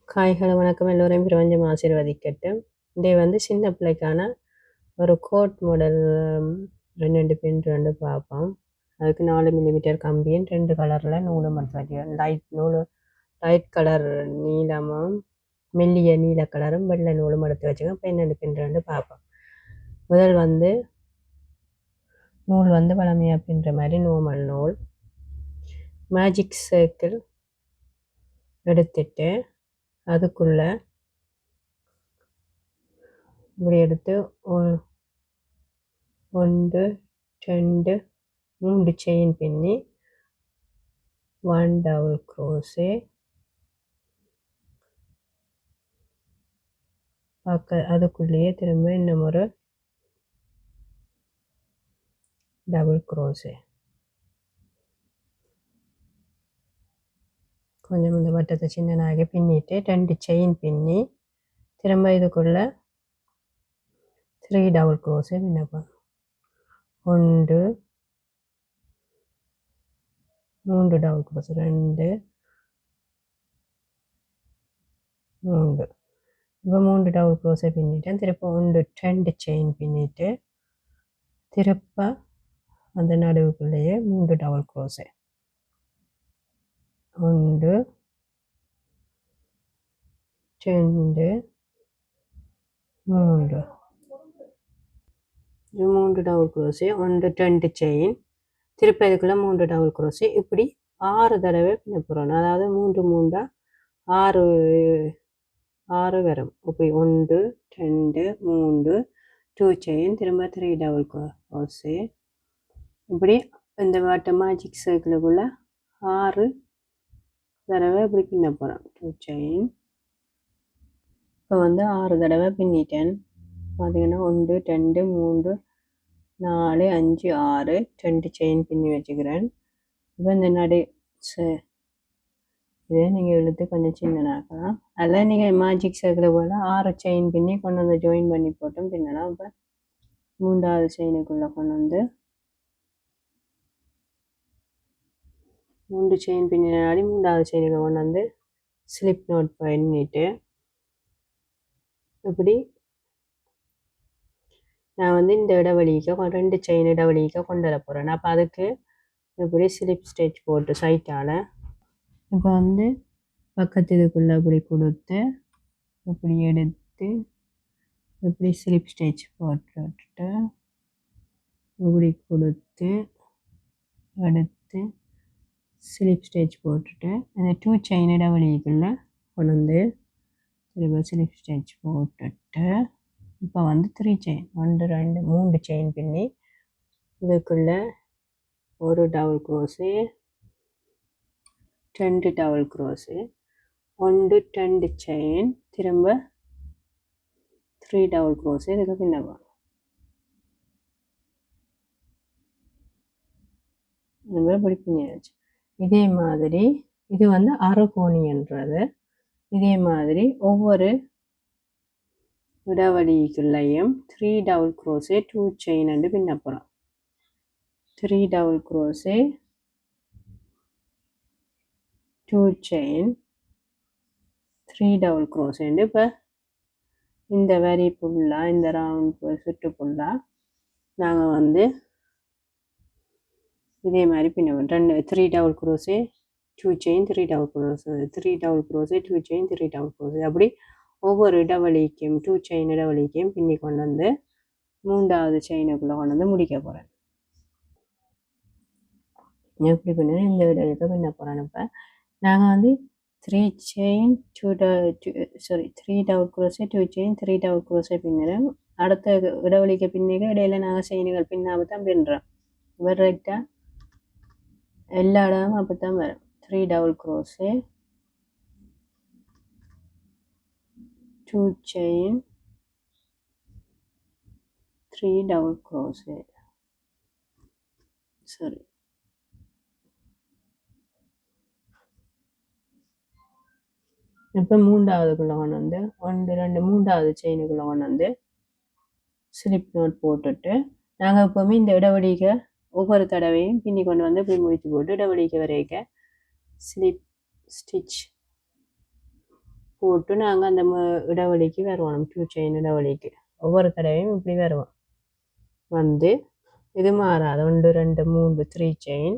காய்கள் வணக்கம் எல்லோரையும் பிரபஞ்சம் ஆசீர்வதிக்கட்டும். இன்றைய வந்து சின்ன பிள்ளைக்கான ஒரு கோட் மாடல் 2 பின் 2 பார்ப்போம். அதுக்கு 4 மில்லிமீட்டர் கம்பியும் 2 கலரில் நூலும் வச்சுருக்கேன். லைட் கலர் நீளமும் மெல்லிய நீல கலரும் வெள்ளை நூலும் எடுத்து வச்சுக்கோங்க. இப்போ 2 பின் 2 பார்ப்போம். முதல் வந்து நூல் வந்து வளமையாக பின்னுற மாதிரி நோமல் நூல் மேஜிக் சர்க்கிள் எடுத்துட்டு அதுக்குள்ள இப்படி எடுத்து 1 2 3 செயின் பின்னி 1 டபுள் க்ரோஸே அதுக்குள்ளேயே திரும்ப இன்னும் ஒரு டபுள் க்ரோஸே கொஞ்சம் இந்த வட்டத்தை சின்னனாக பின்னிட்டு 2 செயின் பின்னி திரும்ப இதுக்குள்ள 3 டபுள் க்ரோஸே பின்னப்போம். 1 3 டபுள் க்ரோஸ் 2 3 இப்போ 3 டபுள் க்ரோஸை பின்னிட்டேன். திருப்ப 1 2 செயின் பின்னிட்டு திருப்ப அந்த நடுவுக்குள்ளேயே 3 double crochet 1 2 3 3 double crochet 1 2 chain திருப்ப இதுக்குள்ள 3 டபுள் க்ரோஸே இப்படி 6 தடவை பின்ன போகிறோம். அதாவது 3 3 6 வரும். இப்படி 1 2 3 2 செயின் திரும்ப 3 டபுள் க்ரோஸே இப்படி இந்த வாட்ட மேஜிக் சர்க்கிளுக்குள்ள 6 தடவை இப்படி பின்ன போகிறோம். 2 செயின் இப்போ வந்து 6 தடவை பின்னிட்டேன். பார்த்தீங்கன்னா 1 2 3 4 5 6 2 செயின் பின்னி வச்சுக்கிறேன். இப்போ இந்த இதே நீங்கள் இழுத்து கொஞ்சம் சின்னனாக்கலாம். அதில் நீங்கள் மேஜிக் சர்க்கிள் போல் 6 செயின் பின்னி கொண்டு வந்து ஜாயின் பண்ணி போட்டும் பின்னலாம். இப்போ 3வது செயினுக்குள்ளே கொண்டு வந்து 3 செயின் பின்னாடி 3வது செயினுக்கு கொண்டு வந்து ஸ்லிப் நோட் பண்ணிட்டு இப்படி நான் வந்து இந்த இடைவெளிக்கு 2 செயின் இடைவெளிக்கு கொண்டு வர போகிறேன். அப்போ அதுக்கு இப்படி ஸ்லிப் ஸ்டிச் போட்டு சைட்டால் இப்போ வந்து பக்கத்து இதுக்குள்ளே இப்படி கொடுத்து இப்படி எடுத்து இப்படி ஸ்லிப் ஸ்டிச் போட்டுட்டு இப்படி கொடுத்து எடுத்து ஸ்லிப் ஸ்டிச் போட்டுட்டு அந்த 2 செயின் இடைவெளிக்குள்ளே கொண்டு வந்து திரும்ப ஸ்லிப் ஸ்டிச் போட்டுட்டு இப்போ வந்து 3 செயின் 1 2 3 செயின் பின்னி இதுக்குள்ளே ஒரு double crochet 2 double crochet 1 2 chain திரும்ப 3 டபுள் க்ரோஸே இதுக்கு பின்னவா இப்படி பின்னியாச்சு. இதே மாதிரி இது வந்து அரைகோணின்றது. இதே மாதிரி ஒவ்வொரு இடைவெளிக்குள்ளேயும் 3 டபுள் க்ரோஸே 2 செயின் வந்து பின்ன போகிறோம். 3 double crochet 2 chain 3 double crochet இப்போ இந்த வரி ஃபுல்லாக இந்த ரவுண்ட் சுற்று ஃபுல்லாக நாங்கள் வந்து இதே மாதிரி பின்னுவோம். 3 double crochet 2 chain 3 double crochet 3 double crochet 2 chain 3 double crochet அப்படி ஒவ்வொரு இடைவெளிக்கும் 2 செயின் இடைவெளிக்கும் பின்னி கொண்டு வந்து 3வது செயினுக்குள்ளே கொண்டு வந்து முடிக்க போகிறேன். எப்படி பண்ணி இந்த இடைவெளிக்கு பின்ன போகிறேன். இப்போ நாங்கள் வந்து 3 chain 3 double crochet 2 chain 3 double crochet பின்னுறோம். அடுத்த இடைவெளிக்கு பின்னிக்க இடையில நாங்கள் செயின்கள் பின்னாமல் தான் பின்னுறோம். கரெக்டாக எல்லா இடமும் அப்படி தான் வரும். 3 double crochet 2 chain 3 double crochet சரி இப்போ 3வதுக்குள்ளே கொண்டு வந்து 1 2 3வது செயினுக்குள்ளே கொண்டு வந்து ஸ்லிப் நோட் போட்டுட்டு நாங்கள் எப்போவுமே இந்த இடைவெளிக்க ஒவ்வொரு தடவையும் பின்னி கொண்டு வந்து இப்படி முடிச்சு போட்டு இடைவெளிக்க வரைக்க ஸ்லிப் ஸ்டிச் போட்டு நாங்கள் அந்த இடைவெளிக்கு வருவோம் 2 செயின் இடைவெளிக்கு ஒவ்வொரு தடவையும் இப்படி வருவோம் வந்து இது மாறாது 1 2 3 3 chain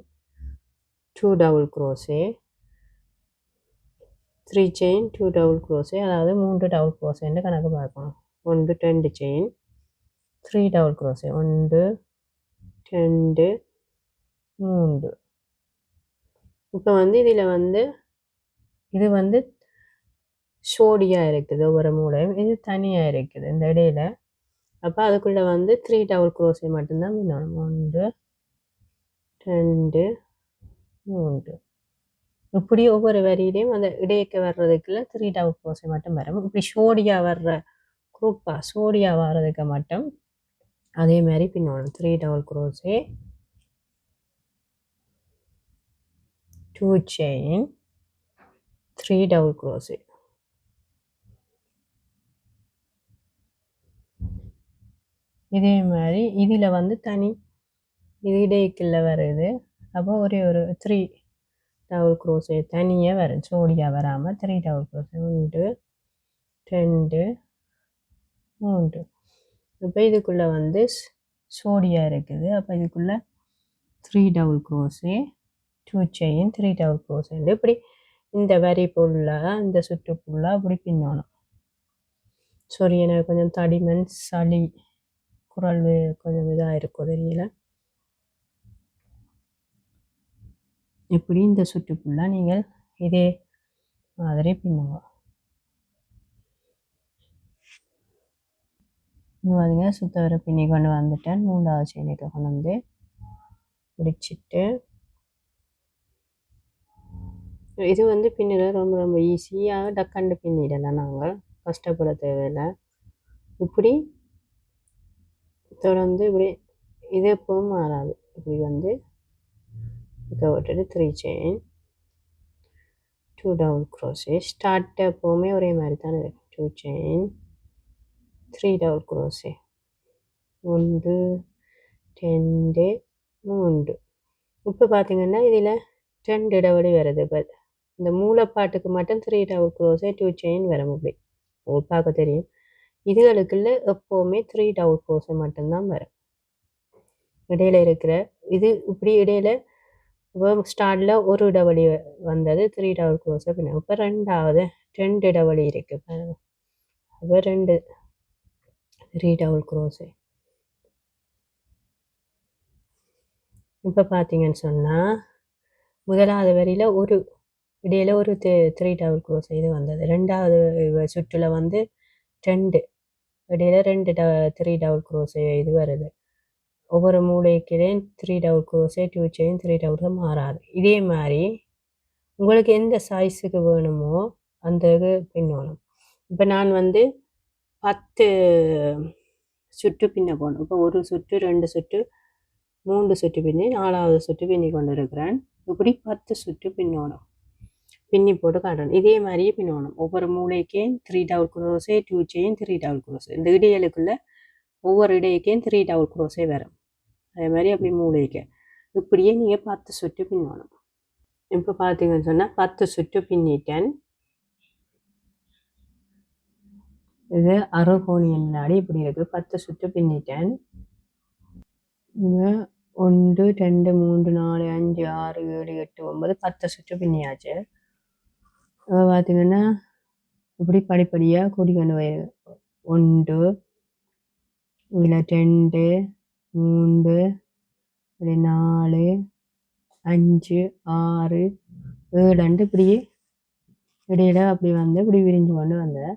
2 double crochet 3 chain 2 double crochet அதாவது 3 டபுள் க்ரோஸேன்னு கணக்கு பார்க்கணும் 1 2 செயின் 3 டபுள் க்ரோஸே 1 2 3 இப்போ வந்து இதில் வந்து இது வந்து ஷோடியாக இருக்குது ஒவ்வொரு மூலையும் இது தனியாக இருக்குது இந்த இடையில அப்போ அதுக்குள்ளே வந்து 3 டபுள் க்ரோஸே மட்டும்தான் பின்னணும் 1 2 3 இப்படி ஒவ்வொரு வரியிலையும் அந்த இடையக்க வர்றதுக்குள்ள 3 டபுள் க்ரோஸே மட்டும் வரும் இப்படி ஷோடியாக வர்ற குரூப்பாக ஷோடியாக வர்றதுக்கு மட்டும் அதே மாதிரி பின்னணும் 3 double crochet 2 chain 3 double crochet இதே மாதிரி இதில் வந்து தனி இது இடைக்குள்ள வருது அப்போ ஒரே ஒரு 3 டபுள் க்ரோஸே தனியாக வரும் சோடியாக வராமல் 3 டபுள் க்ரோஸே 1 2 3 இப்போ இதுக்குள்ளே வந்து சோடியாக இருக்குது அப்போ இதுக்குள்ளே 3 double crochet 2 chain 3 double crochet இப்படி இந்த வரி ஃபுல்லாக இந்த சுற்று ஃபுல்லாக இப்படி பின்னணும் சாரி எனக்கு கொஞ்சம் தடிமன் சளி குரல் கொஞ்சம் இதாக இருக்கும் தெரியல இப்படி இந்த சுற்று ஃபுல்லாக நீங்கள் இதே மாதிரி பின்னுங்க பாருங்க சுத்த வர பின்னி கொண்டு வந்துட்டேன் 3வது செயினுக்கு கொண்டு வந்து முடிச்சிட்டு இது வந்து பின்னிட ரொம்ப ரொம்ப ஈஸியாக டக்கண்டு பின்னிடலாம் நாங்கள் கஷ்டப்பட தேவையில்லை இப்படி தொடர்ந்து இப்படி இது எப்பவும் மாறாது இப்படி வந்து இதை விட்டுட்டு 3 செயின் 2 டபுள் க்ரோஸே ஸ்டார்ட் எப்போவுமே ஒரே மாதிரி தான் இருக்கு 2 செயின் 3 டபுள் க்ரோஸே 1 2 3 இப்போ பார்த்தீங்கன்னா இதில் 2 இடைவெளி வருது இப்போ இந்த மூலப்பாட்டுக்கு மட்டும் 3 டபுள் க்ரோஸே 2 செயின் வரும் இப்படி உங்களுக்கு பார்க்க தெரியும் இதுகளுக்குள்ள எப்போவுமே 3 டபுள் க்ரோஸே மட்டும்தான் வரும் இடையில இருக்கிற இது இப்படி இடையில ஸ்டார்ட்ல ஒரு இடைவெளி வந்தது 3 டபுள் க்ரோஸே பின்ன இப்போ 2 இடைவெளி இருக்கு பாருங்க அப்போ 3 டபுள் க்ரோஸே இப்போ பார்த்தீங்கன்னு சொன்னால் முதலாவது வரியில் ஒரு இடையில ஒரு 3 டபுள் க்ரோஸே இது வந்தது 2வது சுற்றுல வந்து 2 இடையில 3 டபுள் க்ரோஸே இது வருது ஒவ்வொரு மூளைக்கிலேயும் 3 டபுள் க்ரோஸே 2 செயின் 3 டபுள் மாறாது இதே மாதிரி உங்களுக்கு எந்த சைஸுக்கு வேணுமோ அந்த இது பின்னணும் இப்போ நான் வந்து 10 சுற்று பின்ன போகணும் இப்போ ஒரு சுற்று 2 சுற்று 3 சுற்று பின்னி 4வது சுற்று பின்னி கொண்டு இருக்கிறேன் இப்படி 10 சுற்று பின்னணும் பின்னி போட்டு காட்டணும் இதே மாதிரியே பின்னணும் ஒவ்வொரு மூளைக்கே 3 double crochet 2 chain 3 double crochet இந்த இடையலுக்குள்ள ஒவ்வொரு இடையக்கையும் 3 டபுள் க்ரோஸே வரும் அதே மாதிரி அப்படி மூளைக்கு இப்படியே நீங்கள் 10 சுற்று பின்னணும் இப்போ பார்த்தீங்கன்னு சொன்னால் 10 சுற்று பின்னிட்டேன் இது அறுகோணியன் நாடி இப்படி இருக்குது 10 சுற்று பின்னிட்டேன் 1 2 3 4 5 6 7 8 9 10 சுற்று பின்னியாச்சு பார்த்தீங்கன்னா இப்படி படிப்படியாக கூட்டிக்கொண்டு போய் 1 இதில் 2 3 இப்படி 4 5 6 7 இப்படி இடையில அப்படி வந்து இப்படி விரிஞ்சு கொண்டு வந்தேன்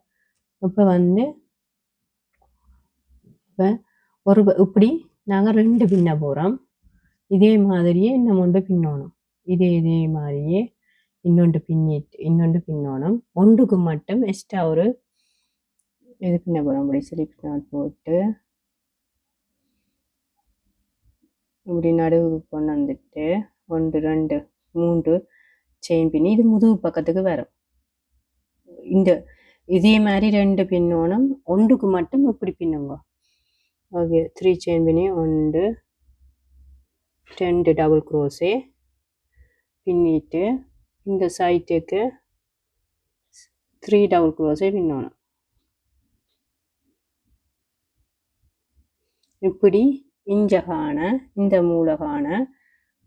இப்போ வந்து இப்போ ஒரு இப்படி நாங்கள் 2 பின்ன போகிறோம் இதே மாதிரியே இன்னும் ஒன்று பின்னணும் இதே மாதிரியே இன்னொன்று பின்னணும் ஒன்றுக்கு மட்டும் எக்ஸ்ட்ரா ஒரு இது பின்ன போகிறோம் இப்படி ஸ்லிப் நாட் போட்டு இப்படி நடுவுக்கு கொண்டு வந்துட்டு 1 2 3 செயின் பின்னி இது முதுகு பக்கத்துக்கு வரும் இந்த இதே மாதிரி 2 பின்னணும் ஒன்றுக்கு மட்டும் இப்படி பின்னுங்க ஓகே 3 செயின் பின்னி 1 2 டபுள் க்ரோஸே பின்னிட்டு இந்த சைட்டுக்கு 3 டபுள் க்ரோஸே பின்னணும். இப்படி இஞ்சகான இந்த மூலகான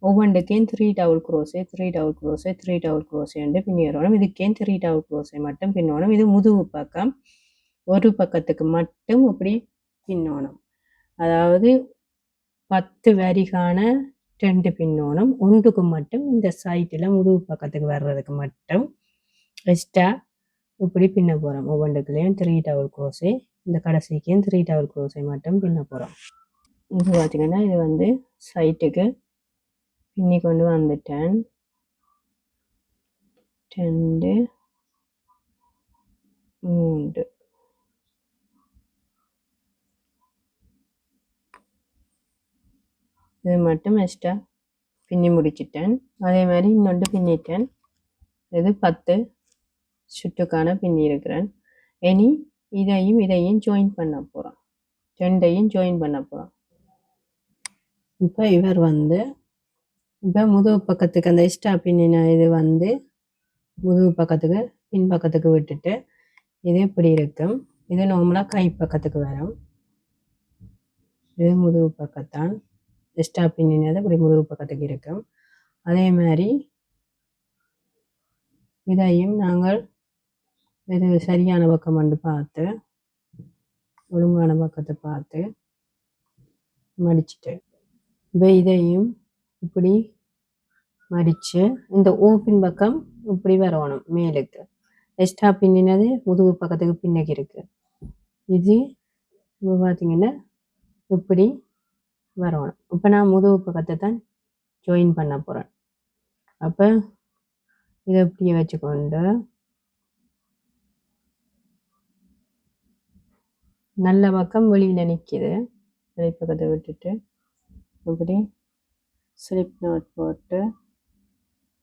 ஒவ்வொன்றுக்கேன் 3 double crochet 3 double crochet 3 double crochet என்று பின்னிடணும். இதுக்கேன் 3 டபுள் க்ரோஸே மட்டும் பின்னணும். இது முதுகு பக்கம் ஒரு பக்கத்துக்கு மட்டும் இப்படி பின்னணும். அதாவது 10 வரிகான 2 பின்னணும். ஒன்றுக்கு மட்டும் இந்த சைட்டில் முதுகு பக்கத்துக்கு வர்றதுக்கு மட்டும் எக்ஸ்ட்ரா இப்படி பின்ன போகிறோம். ஒவ்வொன்றுக்குள்ளேயும் 3 டபுள் க்ரோஸே, இந்த கடைசிக்கும் 3 டபுள் க்ரோஸே மட்டும் பின்ன போகிறோம். இது பார்த்தீங்கன்னா இது வந்து சைட்டுக்கு பின்னி கொண்டு வந்துட்டேன். 2 3 இது மட்டும் எக்ஸ்ட்ரா பின்னி முடிச்சிட்டேன். அதே மாதிரி இன்னொன்று பின்னிட்டேன். இது 10 சுட்டுக்கான பின்னி இருக்கிறேன். இனி இதையும் ஜாயின் பண்ண போகிறோம். ரெண்டையும் ஜாயின் பண்ண போகிறோம். இப்போ இவர் வந்து இப்போ முதுகு பக்கத்துக்கு அந்த எக்ஸ்ட்ரா பின்னின இது வந்து முதுகு பக்கத்துக்கு பின் பக்கத்துக்கு விட்டுட்டு இது இப்படி இருக்கும். இது நார்மலாக கை பக்கத்துக்கு வரும். இது முதுகு பக்கத்தான் எக்ஸ்ட்ரா பின்னினது இப்படி முதுகு பக்கத்துக்கு இருக்கும். அதே மாதிரி இதையும் நாங்கள் இது சரியான பக்கம் வந்து பார்த்து ஒழுங்கான பக்கத்தை பார்த்து மடிச்சுட்டு இப்போ இதையும் இப்படி மடித்து இந்த ஓப்பின் பக்கம் இப்படி வரணும். மேலுக்கு எக்ஸ்ட்ரா பின்னினது முதுகு பக்கத்துக்கு பின்னுக்கு இருக்கு. இது இப்போ பார்த்தீங்கன்னா இப்படி வரணும். இப்போ நான் முதுகு பக்கத்தை தான் ஜாயின் பண்ண போகிறேன். அப்போ இதை இப்படியே வச்சுக்கொண்டு நல்ல பக்கம் வெளியில் நிற்கிது. வெளி பக்கத்தை விட்டுட்டு இப்படி ஸ்லிப் நோட் போட்டு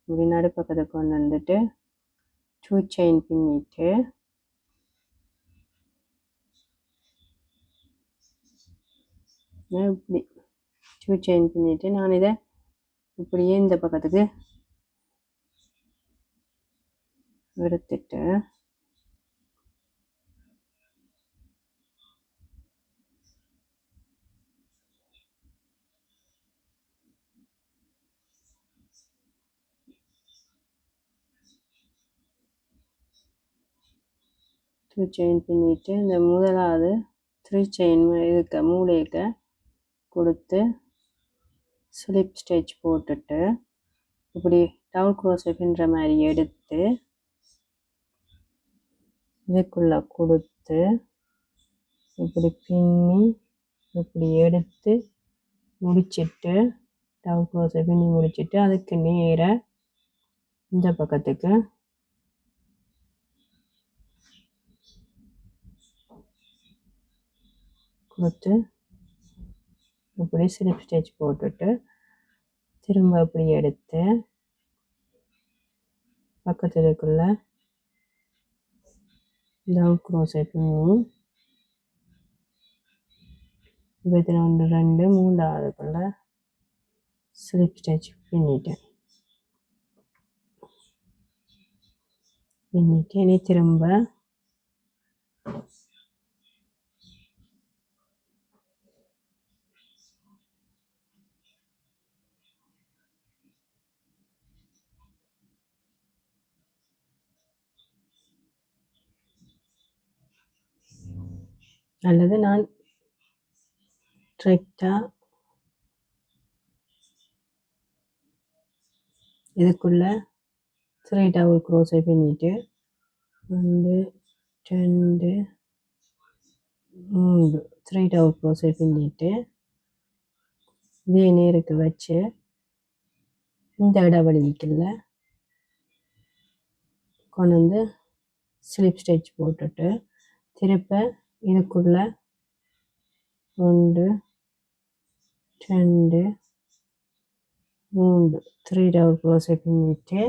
இப்படி நடுப்பக்கத்தை கொண்டு வந்துட்டு 2 செயின் பின்னிட்டு இப்படி 2 செயின் பின்னிட்டு நான் இதை இப்படியே இந்த பக்கத்துக்கு எடுத்துட்டு செயின் பின்னிட்டு இந்த முதலாவது 3 செயின் இருக்க மூளைக்க கொடுத்து ஸ்லிப் ஸ்டிச் போட்டுட்டு இப்படி டபுள் க்ரோஷே பின்னுற மாதிரி எடுத்து இதுக்குள்ள கொடுத்து இப்படி பின்னி இப்படி எடுத்து முடிச்சிட்டு டபுள் க்ரோஷே பின்னி முடிச்சிட்டு அதுக்கு நேராக இந்த பக்கத்துக்கு கொடுத்து இப்படி ஸ்லிப் ஸ்டிச் போட்டுட்டு திரும்ப இப்படி எடுத்து பக்கத்தில் இருக்குள்ள டபுள் க்ரோஷே பின்னி 21 2 3ஆவதுக்குள்ள ஸ்லிப் ஸ்டிச் பின்னிட்டு இனி திரும்ப அல்லது நான் ஸ்ட்ரைட்டாக இதுக்குள்ள 3 டபுள் க்ரோஷே பின்னிட்டு 1 2 3 3 டபுள் க்ரோஷே பின்னிட்டு இதே நேருக்கு வச்சு இந்த இடைவெளிக்குள்ள கொண்டு வந்து ஸ்லிப் ஸ்டிச் போட்டுட்டு திருப்ப இதுக்குள்ள 1 2 3 3 டபுள் க்ரோஷே பின்னிட்டு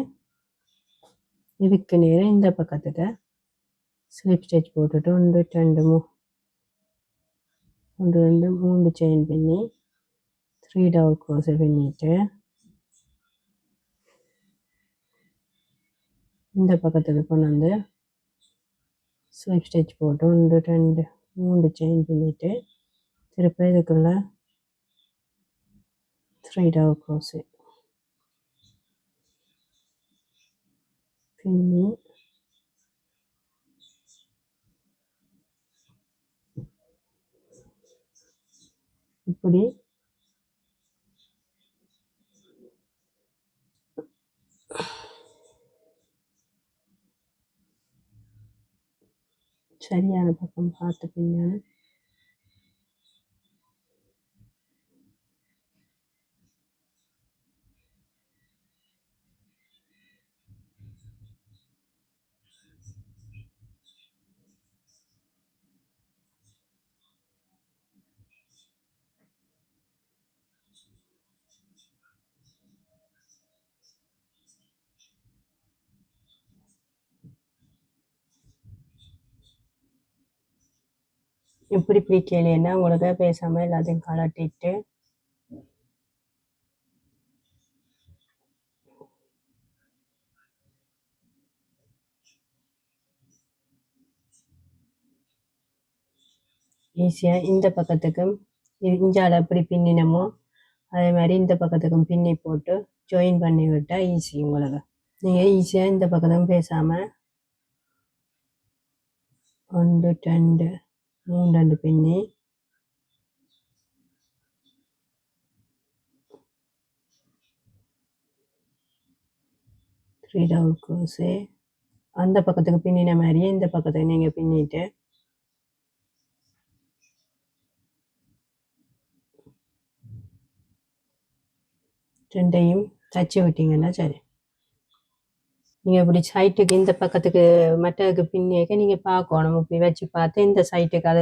இதுக்கு நேரம் இந்த பக்கத்துக்கு ஸ்லிப் ஸ்டிச் போட்டுட்டு 1 2 3 செயின் பின்னி 3 டபுள் க்ரோஷே பின்னிட்டு இந்த பக்கத்துக்கு கொண்டு வந்து ஸ்லிப் ஸ்டிச் போட்டு 1 2 3 செயின் பின்னிட்டு திருப்பி இதுக்குள்ள 3 டபுள் க்ரோஷே பின்னி இப்படி சரியான பக்கம் பார்த்து பின்னணும். இப்படி பிடிக்கலைன்னா உங்களுக்கு பேசாமல் எல்லாத்தையும் கலட்டிட்டு ஈஸியாக இந்த பக்கத்துக்கும் இஞ்சால எப்படி பின்னினமோ அதே மாதிரி இந்த பக்கத்துக்கும் பின்னி போட்டு ஜாயின் பண்ணி விட்டால் ஈஸி உங்களுக்கு. நீங்கள் ஈஸியாக இந்த பக்கத்தும் பேசாமல் 1 2 3 பின்னி த்ரீ டபுள் க்ரோஸே அந்த பக்கத்துக்கு பின்னின மாதிரியே இந்த பக்கத்துக்கு நீங்கள் பின்னிட்டு ரெண்டையும் தச்சு விட்டீங்கன்னா சரி. நீங்கள் இப்படி சைட்டுக்கு இந்த பக்கத்துக்கு மற்றதுக்கு பின்னிக்க நீங்கள் பார்க்கணும். இப்படி வச்சு பார்த்து இந்த சைட்டுக்கு அது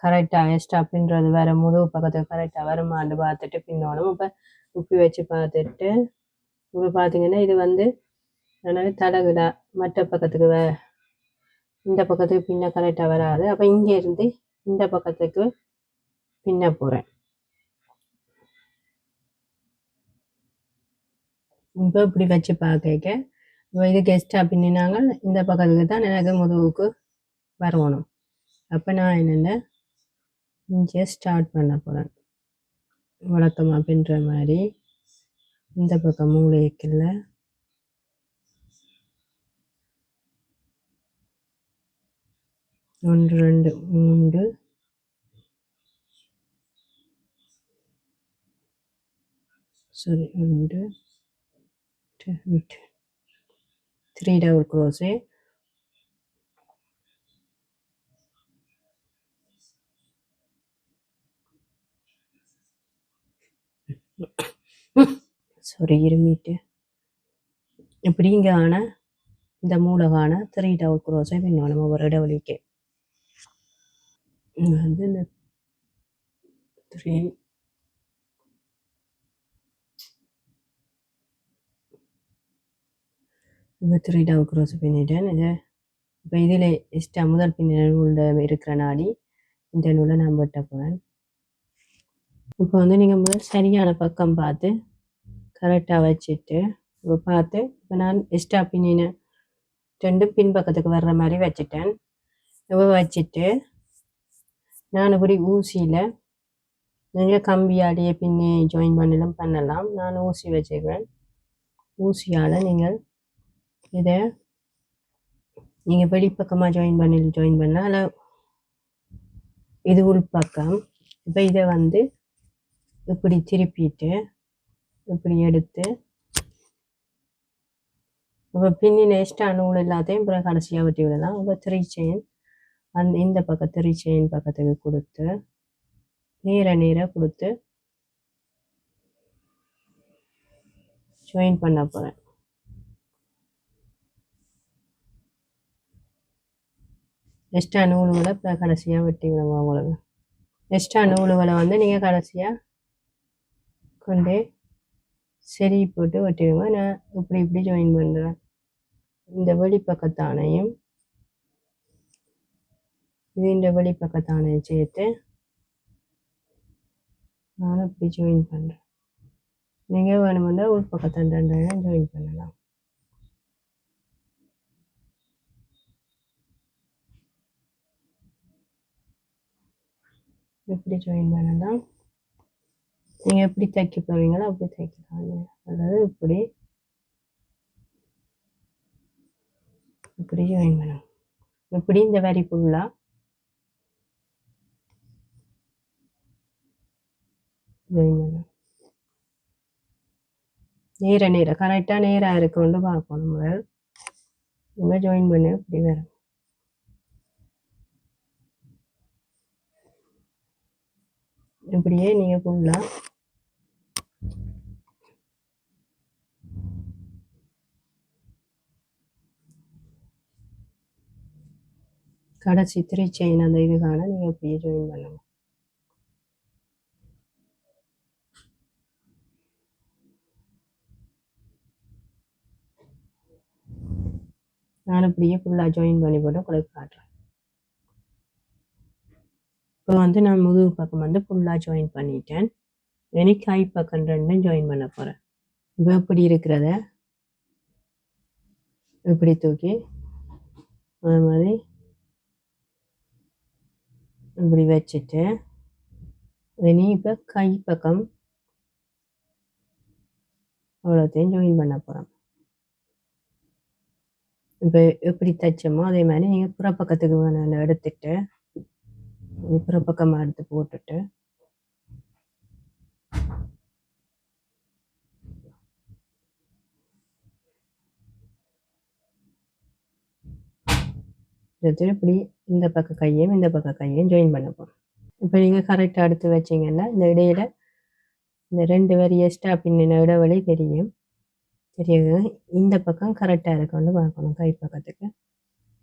கரெக்டாக எக்ஸ்ட்ரா பின்னுறது வேறு முதுகு பக்கத்துக்கு கரெக்டாக வருமானு பார்த்துட்டு பின்னணும். இப்போ இப்படி வச்சு பார்த்துட்டு இப்போ பார்த்தீங்கன்னா இது எனக்கு தடகுடா மற்ற பக்கத்துக்கு இந்த பக்கத்துக்கு பின்ன கரெக்டாக வராது. அப்போ இங்கேருந்து இந்த பக்கத்துக்கு பின்ன போகிறேன். இப்போ இப்படி வச்சு பார்க்க இதுக்கு எக்ஸ்ட்ரா பின்னினாங்க இந்த பக்கத்துக்கு தான் எனக்கு முதுகுக்கு வரணும். அப்போ நான் என்னென்ன இங்கே ஸ்டார்ட் பண்ண போகிறேன். வழக்கமாக பின்னுற மாதிரி இந்த பக்கம் மூளைக்குள்ள 1 2 3 sorry 1 2 3 double crochet sorry இருமிட்டு இப்படி இங்கே இந்த மூலகான 3 double crochet பின்னணும் ஒவ்வொரு இடைவெளிக்கு. இந்த 3 இப்போ 3 double crochet பின்னிட்டேன். இப்போ இதில் எக்ஸ்ட்ரா முதல் பின்ன நூலில் இருக்கிற நாடி இந்த நூலை நான் வெட்ட போகிறேன். இப்போ நீங்கள் முதல் சரியான பக்கம் பார்த்து கரெக்டாக வச்சுட்டு இப்போ பார்த்து இப்போ நான் எக்ஸ்ட்ரா பின்னின 2 பின்பக்கத்துக்கு வர்ற மாதிரி வச்சுட்டேன். இப்போ வச்சுட்டு நான் இப்படி ஊசியில் நீங்கள் கம்பியாடியே பின்னி ஜாயின் பண்ணலாம். நான் ஊசி வச்சுக்குவேன். ஊசியால் நீங்கள் இதை நீங்கள் வெளிப்பக்கமாக ஜாயின் பண்ணால் அதில் இது உள் பக்கம். இப்போ இதை இப்படி திருப்பிட்டு இப்படி எடுத்து இப்போ பின்னின எக்ஸ்ட்ரா நூல் எல்லாத்தையும் அப்புறம் கடைசியாக வெட்டி விடலாம். இப்போ 3 செயின் இந்த பக்கம் 3 செயின் பக்கத்துக்கு கொடுத்து நேராக கொடுத்து ஜாயின் பண்ண போகிறேன். எக்ஸ்ட்ரா நூல்களை அப்புறம் கடைசியாக வெட்டி விடுவோம். உங்களுக்கு எக்ஸ்ட்ரா நூல்களை நீங்கள் கடைசியாக கொண்டு சரி போட்டு வெட்டிடுங்க. நான் இப்படி ஜாயின் பண்ணுறேன். இந்த வெளிப்பக்கத்தானையும் இந்த வெளிப்பக்கத்தானையும் சேர்த்து நான் இப்படி ஜாயின் பண்ணுறேன். நீங்கள் வேணுமெண்டா உள் பக்கத்தான் 2 ஜாயின் பண்ணலாம். எப்படி ஜாயின் பண்ணலாம், நீங்கள் எப்படி தைக்க போவீங்களோ அப்படி தைக்கலாங்க. அதாவது இப்படி இப்படி ஜாயின் பண்ணணும். இப்படி இந்த வரி ஃபுல்லாக ஜாயின் பண்ணணும். நேராக கரெக்டாக நேராக இருக்குன்னு பார்க்கணும். முதல் நம்ம ஜாயின் பண்ண இப்படி வரும். இப்படியே நீங்கள் ஃபுல்லாக கடைசி 3 செயின் அந்த இதுக்கான நீங்கள் அப்படியே ஜாயின் பண்ணணும். நான் இப்படியே ஃபுல்லாக ஜாயின் பண்ணி போட்டு உங்களுக்கு காட்டுறேன். இப்போ வந்து நான் முதுகு பக்கம் வந்து ஃபுல்லாக ஜாயின் பண்ணிட்டேன். இனி கை பக்கம் ரெண்டும் ஜாயின் பண்ண போகிறேன். இப்போ இப்படி இருக்கிறத இப்படி தூக்கி அது மாதிரி இப்படி வச்சுட்டு இனி இப்போ கை பக்கம் அவ்வளோத்தையும் ஜாயின் பண்ண போகிறோம். இப்போ எப்படி தைச்சோமோ அதே மாதிரி நீங்கள் புறப்பக்கத்துக்கு வேணும் எடுத்துட்டு புறப்பக்கமாக எடுத்து போட்டுட்டு இப்படி இந்த பக்க கையும் இந்த பக்க கையும் ஜாயின் பண்ண போகிறோம். இப்போ நீங்கள் கரெக்டாக எடுத்து வச்சிங்கன்னா இந்த இடையில இந்த 2 வரி எக்ஸ்ட்ரா பின்னின இடைவெளி தெரியும். தெரியுது. இந்த பக்கம் கரெக்டாக இருக்குன்னு பார்க்கணும். கை பக்கத்துக்கு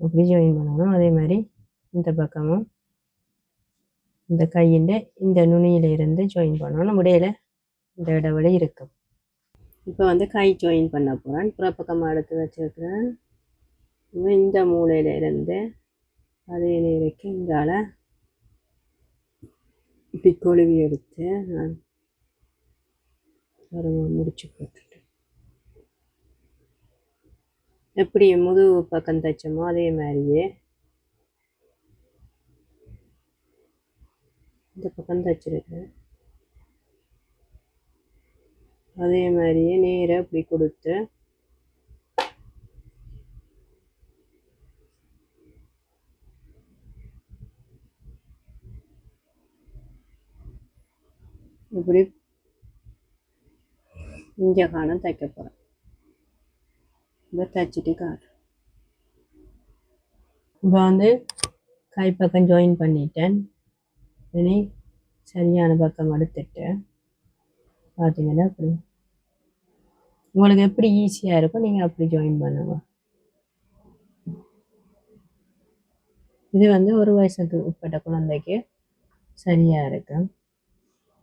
அப்படி ஜாயின் பண்ணணும். அதே மாதிரி இந்த பக்கமும் இந்த கையின் இந்த நுனியிலிருந்து ஜாயின் பண்ணணும். இடையில இந்த இடைவெளி இருக்கும். இப்போ வந்து கை ஜாயின் பண்ண போகிறேன். புறப்பக்கமாக எடுத்து வச்சிருக்கிறேன். இந்த மூலையிலிருந்து அதே நேருக்கு இங்கால இப்படி கொழுவி எடுத்து நான் ஒரு முடிச்சு போட்டுட்டு எப்படி முதுகு பக்கம் தைச்சோமோ அதே மாதிரியே இந்த பக்கம் தைச்சிருக்கேன். அதே மாதிரியே நேராக இப்படி கொடுத்து இப்படி இங்கே காண தைக்க போகிறேன். இதை தைச்சிட்டு காட்டுறேன். இப்போ வந்து கை பக்கம் ஜாயின் பண்ணிட்டேன். இனி சரியான பக்கம் எடுத்துட்டு பார்த்தீங்கன்னா அப்படி உங்களுக்கு எப்படி ஈஸியாக இருக்கும் நீங்கள் அப்படி ஜாயின் பண்ணுங்க. இது வந்து ஒரு வயசுக்கு உட்பட்ட குழந்தைக்கு சரியாக இருக்கும்.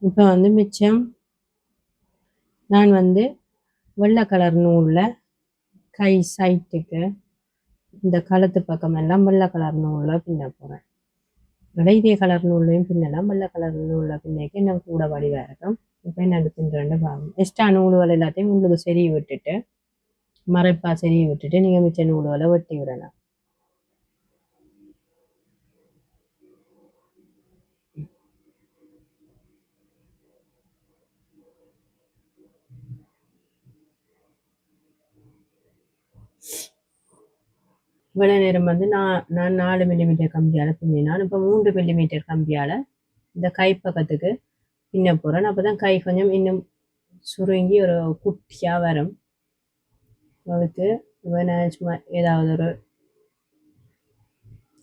இப்போ வந்து மிச்சம் நான் வந்து வெள்ளை கலர் நூலில் கை சைட்டுக்கு இந்த கழுத்து பக்கம் எல்லாம் வெள்ளை கலர் நூலில் பின்ன போகிறேன். இதே கலர் நூல்லையும் பின்னலாம். வெள்ளை கலர் நூலில் பின்னைக்கு இன்னும் கூட வடிவாக இருக்கும். இப்போ என்ன பின்னுறேன்னு பாருங்க. எக்ஸ்ட்ரா நூல்கள் எல்லாத்தையும் உங்களுக்கு சரி விட்டுட்டு மறைப்பா சரி விட்டுட்டு நீங்கள் மிச்ச நூல்களை வெட்டி விடலாம். இவ்வளோ நேரம் வந்து நான் 4 மில்லிமீட்டர் கம்பியால் பின்னினான். இப்போ 3 மில்லிமீட்டர் கம்பியால் இந்த கை பக்கத்துக்கு பின்ன போகிறேன். அப்போ தான் கை கொஞ்சம் இன்னும் சுருங்கி ஒரு குட்டியாக வரும். அதுக்கு நான் சும்மா ஏதாவது ஒரு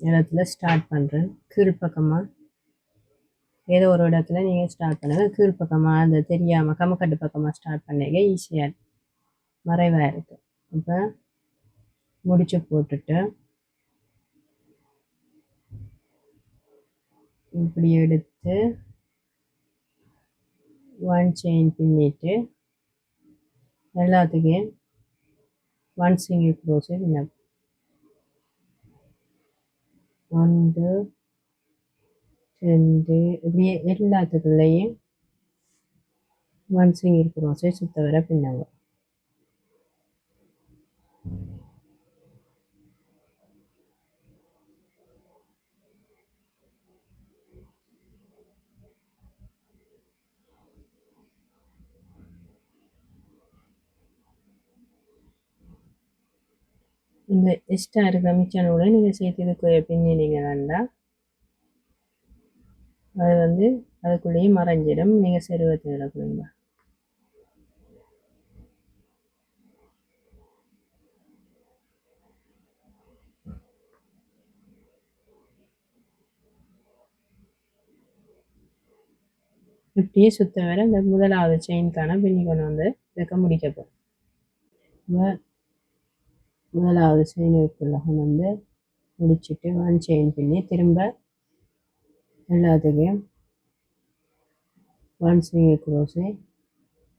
இடத்துல ஸ்டார்ட் பண்ணுறேன். கீழ்ப்பக்கமாக ஏதோ ஒரு இடத்துல நீங்கள் ஸ்டார்ட் பண்ணுங்கள். கீழ்ப்பக்கமாக அந்த தெரியாமல் கம்மக்கட்டு பக்கமாக ஸ்டார்ட் பண்ணிக்க ஈஸியாக மறைவாக இருக்குது. இப்போ முடிச்சு போட்டுட்டு இப்படி எடுத்து 1 செயின் பின்னிட்டு எல்லாத்துக்கும் 1 சிங்கிள் க்ரோஷே பின்ன 1 2 இப்படியே எல்லாத்துக்குள்ளேயும் 1 சிங்கிள் க்ரோஷே சுத்த வர பின்னாங்க. இந்த எக்ஸ்ட்ரா இருக்க மிச்சனோட நீங்கள் சேர்த்து இதுக்கு பின்னினீங்கன்னா அது வந்து அதுக்குள்ளேயே மறைஞ்சிடும். நீங்கள் செருவத்தை விடக்கூடாது. இப்படியே சுத்த வர இந்த முதலாவது செயின்கான பின்னி கொண்டு வந்து இதுக்க முடிக்கப்போம். முதலாவது செயினுக்குள்ள கொண்டு வந்து முடிச்சுட்டு 1 செயின் பின்னி திரும்ப எல்லாத்துக்கும் 1 சிங்கிள் க்ரோஸை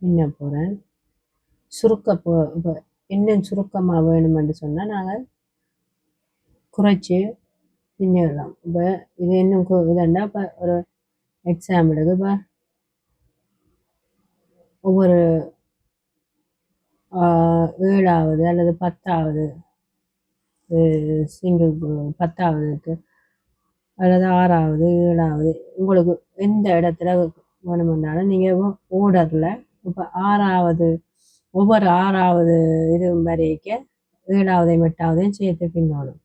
பின்ன போகிறேன். இப்போ இன்னும் சுருக்கமாக வேணுமென்று சொன்னால் நாங்கள் குறைச்சி பின்னிடலாம். இப்போ இது இன்னும் இதண்டா இப்போ ஒரு எக்ஸாம்பிளுக்கு இப்போ ஒவ்வொரு 7வது அல்லது 10வது சிங்கிள் 10வதுக்கு அல்லது 6வது 7வது உங்களுக்கு எந்த இடத்துல வேணுமென்றாலும் நீங்கள் ஓர்டரில் இப்போ 6வது ஒவ்வொரு 6வது இது வரைக்கும் 7வதையும் 8வதையும் சேர்த்து பின்னணும்.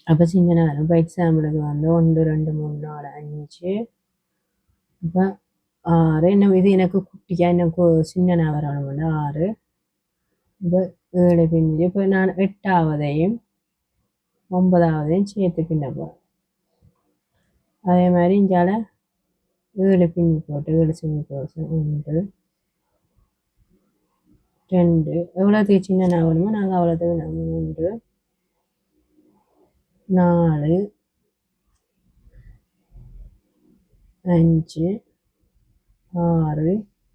அப்போ சின்ன நேரம் இப்போ எக்ஸாம்பிளுக்கு வந்து 1 2 3 4 5 இப்போ 6 இன்னும் இது எனக்கு குட்டியாக எனக்கு சின்ன வரணும்னா 6 இப்போ 7 பின்னி இப்போ நான் 8வதையும் 9வதையும் சேர்த்து பின்ன போகிறேன். அதே மாதிரி இங்கால 7 பின்னி போட்டு 7 சிங்கி போட்டு 1 2 எவ்வளோத்துக்கு சின்ன வேணுமோ நாங்கள் அவ்வளோத்துக்கு 3 4 5 6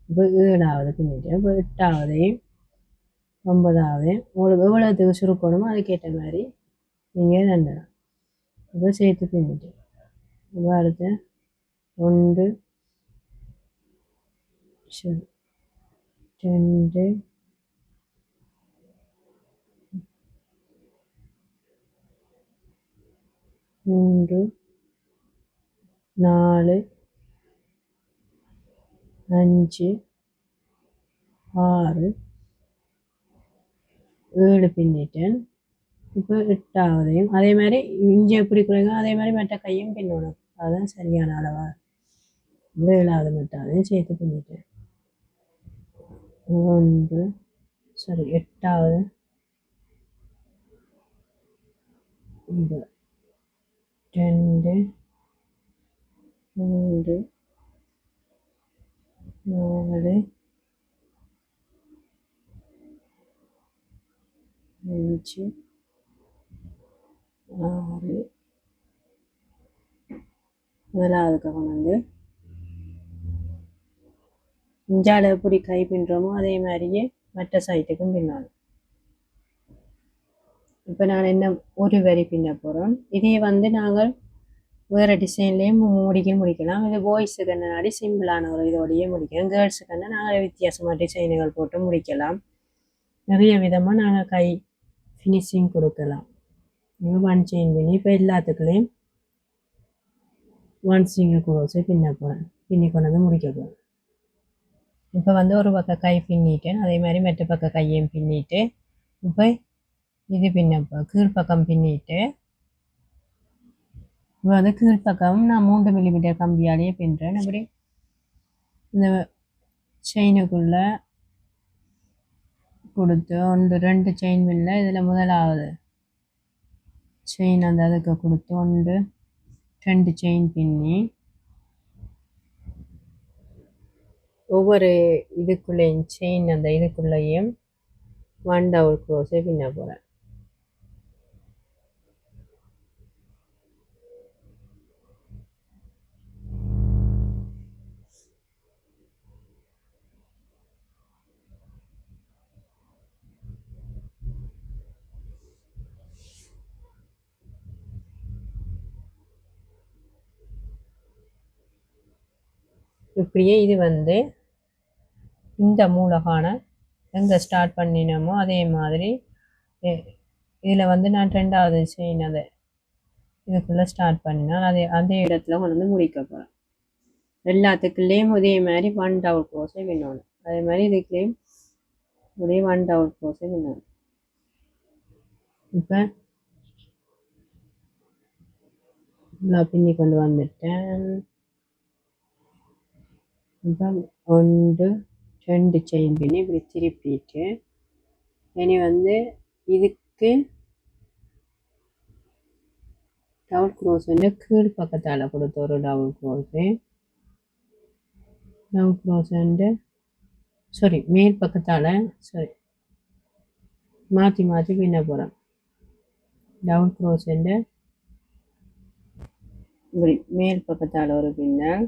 இப்போ 7வது பின்னிட்டேன். இப்போ 8வதையும் 9வதையும் உங்களுக்கு எவ்வளோத்துக்கு சுருக்கணுமோ அதுக்கேற்ற மாதிரி நீங்கள் தண்டலாம். இப்போ சேர்த்து பின்னிட்டேன். இப்போ அடுத்து 1 2 3 4 5 6 7 பின்னிட்டேன். இப்போ 8வதையும் அதே மாதிரி இஞ்சி எப்படி குறைங்க அதே மாதிரி மற்ற கையும் பின்னணும். அதுதான் சரியான அளவா. 7வது 8வதையும் சேர்த்து பின்னிட்டேன். 8வது 2 3 4 5 6 முதலாவதுக்கு கொண்டு இஞ்சால எப்படி கை பின்னுறோமோ அதே மாதிரியே மற்ற சைட்டுக்கும் பின்னணும். இப்போ நான் என்ன ஒரு வரி பின்ன போகிறோம். இதே வந்து நாங்கள் வேறு டிசைன்லேயும் முடிக்கலாம். இது பாய்ஸுக்கு நாடி சிம்பிளான ஒரு இதோடையே முடிக்கலாம். கேர்ள்ஸுக்குன்னா நாங்கள் வித்தியாசமாக டிசைனுகள் போட்டு முடிக்கலாம். நிறைய விதமாக நாங்கள் கை ஃபினிஷிங் கொடுக்கலாம். 1 செயின் பின்னி இப்போ எல்லாத்துக்குள்ளேயும் 1 சிங்கிள் க்ரோஸை பின்ன போகிறேன். பின்னி கொண்டு வந்து முடிக்க போகிறேன். இப்போ வந்து ஒரு பக்கம் கை பின்னிட்டேன். அதே மாதிரி மற்ற பக்கம் கையையும் பின்னிட்டு இப்போ இது பின்னப்போ கீழ்ப்பக்கம் பின்னிட்டு இப்போ வந்து கீழ்ப்பக்கம் நான் 3 மில்லிமீட்டர் கம்பியாலேயே பின்னுறேன். அப்படி இந்த செயினுக்குள்ளே கொடுத்து 1 2 செயின் பின்னில் இதில் முதலாவது செயின் அந்த அதுக்கு கொடுத்து 1 2 செயின் பின்னி ஒவ்வொரு இதுக்குள்ளேயும் செயின் அந்த இதுக்குள்ளேயும் 1 டபுள் க்ரோஸை பின்ன போகிறேன். இப்படியே இது வந்து இந்த மூலகான எங்கே ஸ்டார்ட் பண்ணினோமோ அதே மாதிரி இதில் வந்து நான் 2வது செயின் அதை இதுக்குள்ளே ஸ்டார்ட் பண்ணினால் அதே இடத்துல கொண்டு வந்து முடிக்க போகிறேன். எல்லாத்துக்குள்ளேயும் இதே மாதிரி 1 டபுள் க்ரோஸை பின்னணும். அதே மாதிரி இதுக்குள்ளேயும் ஒரே 1 டபுள் க்ரோஸை பின்னணும். இப்போ நான் பின்னி கொண்டு வந்துட்டேன். இப்போ 1 2 செயின் பின்னி இப்படி திருப்பிட்டு இனி வந்து இதுக்கு டபுள் க்ரோஸ் கீழ் பக்கத்தால் கொடுத்த ஒரு டபுள் க்ரோஸ் சாரி மேல் பக்கத்தால் சாரி மாற்றி மாற்றி பின்ன போகிறேன். டபுள் க்ரோஸ் இப்படி மேல் பக்கத்தால் ஒரு பின்னல்,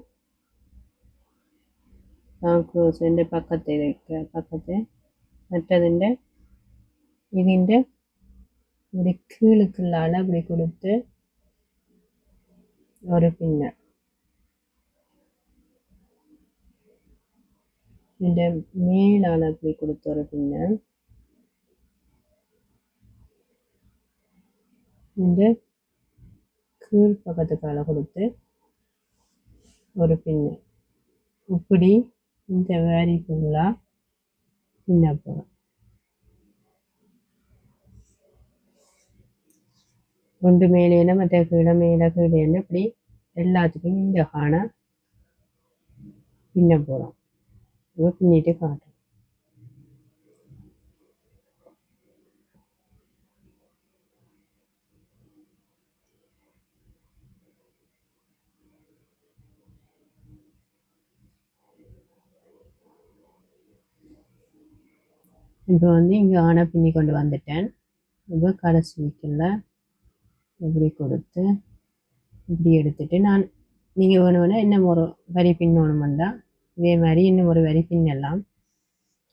டபுள் க்ரோஸ் பக்கத்தை மற்றதுண்டு ഇതിൻ്റെ இப்படி கீழுக்குள்ளால் அப்படி கொடுத்து ஒரு பின்னல், இந்த மேலால் அப்படி கொடுத்து ஒரு பின்னல், இந்த கீழ் பக்கத்துக்கால கொடுத்து ஒரு பின்னல், இப்படி இந்த வேரி ஃபுல்லாக பின்ன போகிறோம். ஒன்று மேலேன மற்ற கீழே மேலே கீழேன்னு இப்படி எல்லாத்துக்கும் இந்த காண பின்ன போகிறோம். பின்னிட்டு காட்டும். இப்போ வந்து இங்கே ஆணை பின்னி கொண்டு வந்துட்டேன். இப்போ கடைசிக்குள்ள இப்படி கொடுத்து இப்படி எடுத்துட்டு நான் நீங்கள் வேணும்னா இன்னும் ஒரு வரி பின்னணுமெண்டா இதே மாதிரி இன்னும் ஒரு வரி பின்னலாம்.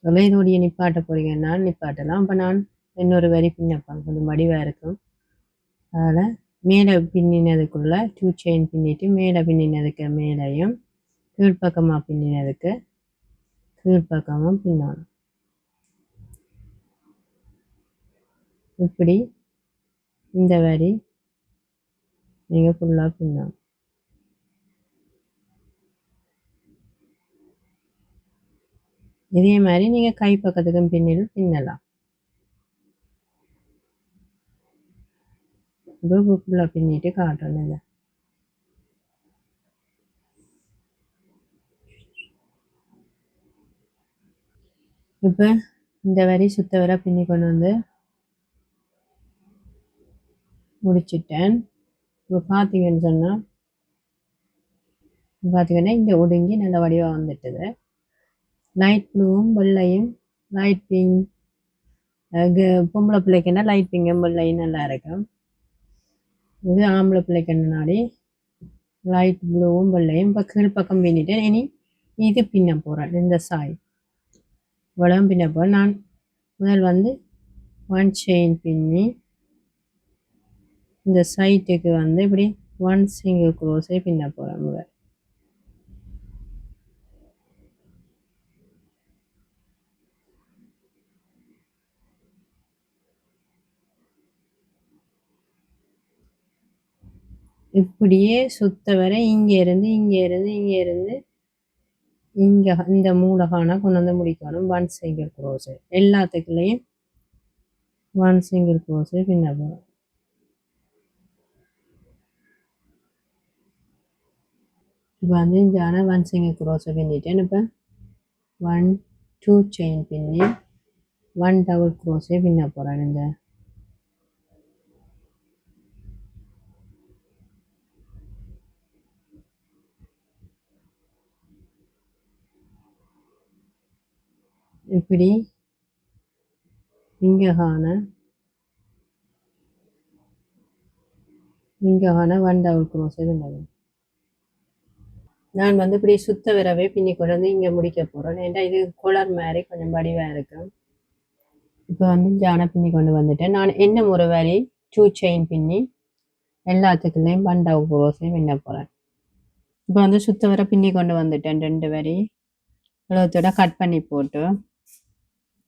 இதோடைய நிப்பாட்ட போகிறீங்கன்னா நிப்பாட்டலாம். அப்போ நான் இன்னொரு வரி பின்னப்பேன், கொஞ்சம் வடிவாக இருக்கும். அதில் மேலே பின்னினதுக்குள்ள 2 செயின் பின்னிட்டு மேலே பின்னினதுக்கு மேலேயும் கீழ்ப்பக்கமாக பின்னினதுக்கு கீழ்ப்பக்கமும் பின்னணும். இப்படி இந்த வரி நீங்கள் ஃபுல்லாக பின்னணும். இதே மாதிரி நீங்கள் கை பக்கத்துக்கும் பின்னிலும் பின்னலாம். இப்போ ஃபுல்லாக பின்னிட்டு காட்டணும். இதை இப்போ இந்த வரி சுத்த வர பின்னி கொண்டு வந்து முடிச்சிட்டேன். இப்போ பார்த்தீங்கன்னு சொன்னால் பார்த்தீங்கன்னா இந்த ஒடுங்கி நல்ல வடிவாக வந்துட்டுது. லைட் ப்ளூவும் வெள்ளையும் லைட் பிங்க், பொம்பளை பிள்ளைக்குன்னா லைட் பிங்கும் வெள்ளையும் நல்லா இருக்கும். இது ஆம்பளை பிள்ளைக்குன்னாடி லைட் ப்ளூவும் வெள்ளையும். இப்போ கீழ் பக்கம் பின்னிட்டு இனி இது பின்ன போகிறேன். இந்த சாய் இவ்வளவு பின்ன போகிறேன். நான் முதல் வந்து 1 செயின் பின்னி இந்த சைட்டுக்கு வந்து இப்படி 1 சிங்கிள் க்ரோஸே பின்ன போகிறேன். முதல் இப்படியே சுத்த வர இங்கேருந்து இங்கே இந்த மூலகான கொண்டு வந்து முடிக்கணும். 1 சிங்கிள் க்ரோஸு எல்லாத்துக்குள்ளேயும் 1 சிங்கிள் க்ரோஸு பின்ன போகிறோம். இப்போ வந்து இங்கே 1 சிங்கிள் க்ரோஸை பின்னிட்டேன். இப்போ 1 2 செயின் பின்னி 1 டபுள் க்ரோஸே பின்ன போகிறேன். இந்த இப்படி இங்கே காண 1 டபுள் க்ரோஸே பின்னணும். நான் வந்து இப்படி சுத்த வரவே பின்னி கொண்டு வந்து இங்கே முடிக்க போகிறேன். ஏன்னா இது குளர் மாதிரி கொஞ்சம் வடிவாக இருக்கும். இப்போ வந்து ஜானை பின்னி கொண்டு வந்துட்டேன். நான் என்ன ஒரு வரி 2 செயின் பின்னி எல்லாத்துக்குள்ளேயும் 1 டபுள் க்ரோஸே பின்ன போகிறேன். இப்போ வந்து சுத்த வர பின்னி கொண்டு வந்துட்டேன். 2 வரி உலகத்தோட கட் பண்ணி போட்டு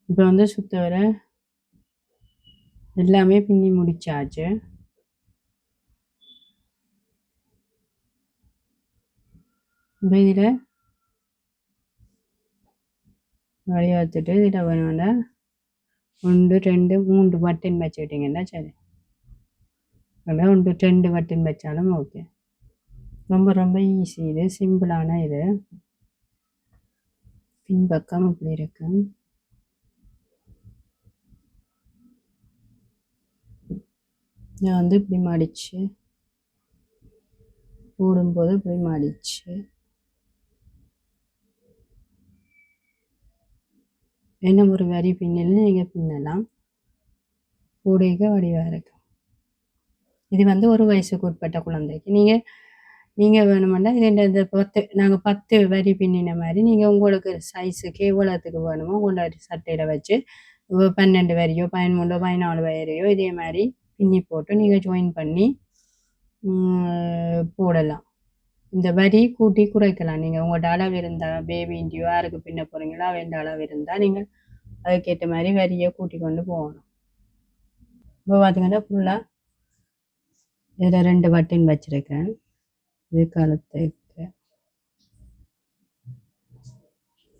இப்போ வந்து சுத்த வர எல்லாமே பின்னி முடிச்சாச்சு. இப்போ இதில் வழி பார்த்துட்டு இதில் வேணும்னா 1 2 3 பட்டன் வச்சுக்கிட்டிங்கன்னா சரி. அதான் 1 2 பட்டன் வச்சாலும் ஓகே. ரொம்ப ரொம்ப ஈஸி, இது சிம்பிளான இது. பின்பக்கம் இப்படி இருக்கு. நான் வந்து இப்படி மடிச்சு போடும்போது இப்படி மடிச்சு என்ன ஒரு வரி பின்னல் நீங்கள் பின்னலாம். கூடைக வடிவாக இருக்கு. இது வந்து ஒரு வயசுக்கு உட்பட்ட குழந்தைக்கு நீங்கள் வேணுமெண்டா இது இந்த 10 நாங்கள் 10 வரி பின்னின மாதிரி நீங்கள் உங்களுக்கு சைஸுக்கு எவ்வளோத்துக்கு வேணுமோ உங்களோட சட்டையில் வச்சு 12 வரியோ 13 14 வரியோ இதே மாதிரி பின்னி போட்டு நீங்கள் ஜாயின் பண்ணி போடலாம். இந்த வரி கூட்டி குறைக்கலாம். நீங்கள் உங்களோட அளவு இருந்தால் பேபின்ட்டியோ யாருக்கு பின்ன போகிறீங்களோ அவன் அளவு இருந்தால் நீங்கள் அதுக்கேற்ற மாதிரி வரியை கூட்டி கொண்டு போகணும். இப்போ பார்த்தீங்கன்னா ஃபுல்லாக இதில் 2 பட்டன் வச்சுருக்கேன். இது கழுத்துக்கு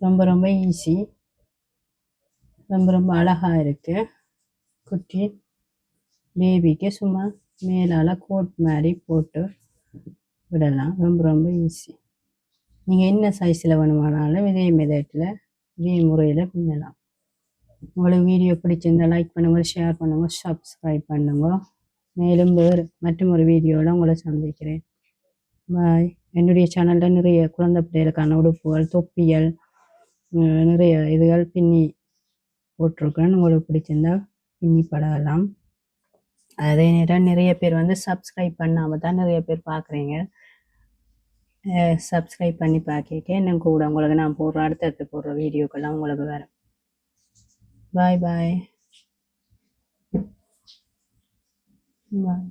ரொம்ப ரொம்ப ஈஸி, ரொம்ப ரொம்ப அழகாக இருக்குது. குட்டி பேபிக்கு சும்மா மேலால் கோட் மாதிரி போட்டு விடலாம். ரொம்ப ரொம்ப ஈஸி. நீங்கள் என்ன சைஸில் வேணுமானாலும் இதே மெத்தடில் இதே முறையில் பின்னலாம். உங்களுக்கு வீடியோ பிடிச்சிருந்தால் லைக் பண்ணுங்கள், ஷேர் பண்ணுங்கள், சப்ஸ்கிரைப் பண்ணுங்கள். மேலும் வேறு மற்றும் ஒரு வீடியோவில் உங்களை சந்திக்கிறேன். பாய். என்னுடைய சேனலில் நிறைய குழந்தை பிள்ளைகளுக்கான உடுப்புகள், தொப்பிகள், நிறைய இதுகள் பின்னி போட்டிருக்கேன். உங்களுக்கு பிடிச்சிருந்தா பின்னி பழகலாம். அதே நேரம் நிறைய பேர் வந்து சப்ஸ்கிரைப் பண்ணாமல் தான் நிறைய பேர் பார்க்குறீங்க. சப்ஸ்கிரைப் பண்ணி பார்க்க இன்னும் கூட உங்களுக்கு நான் அடுத்தடுத்து போடுற வீடியோக்கெல்லாம் உங்களுக்கு வரேன். பாய் பாய். பாய்.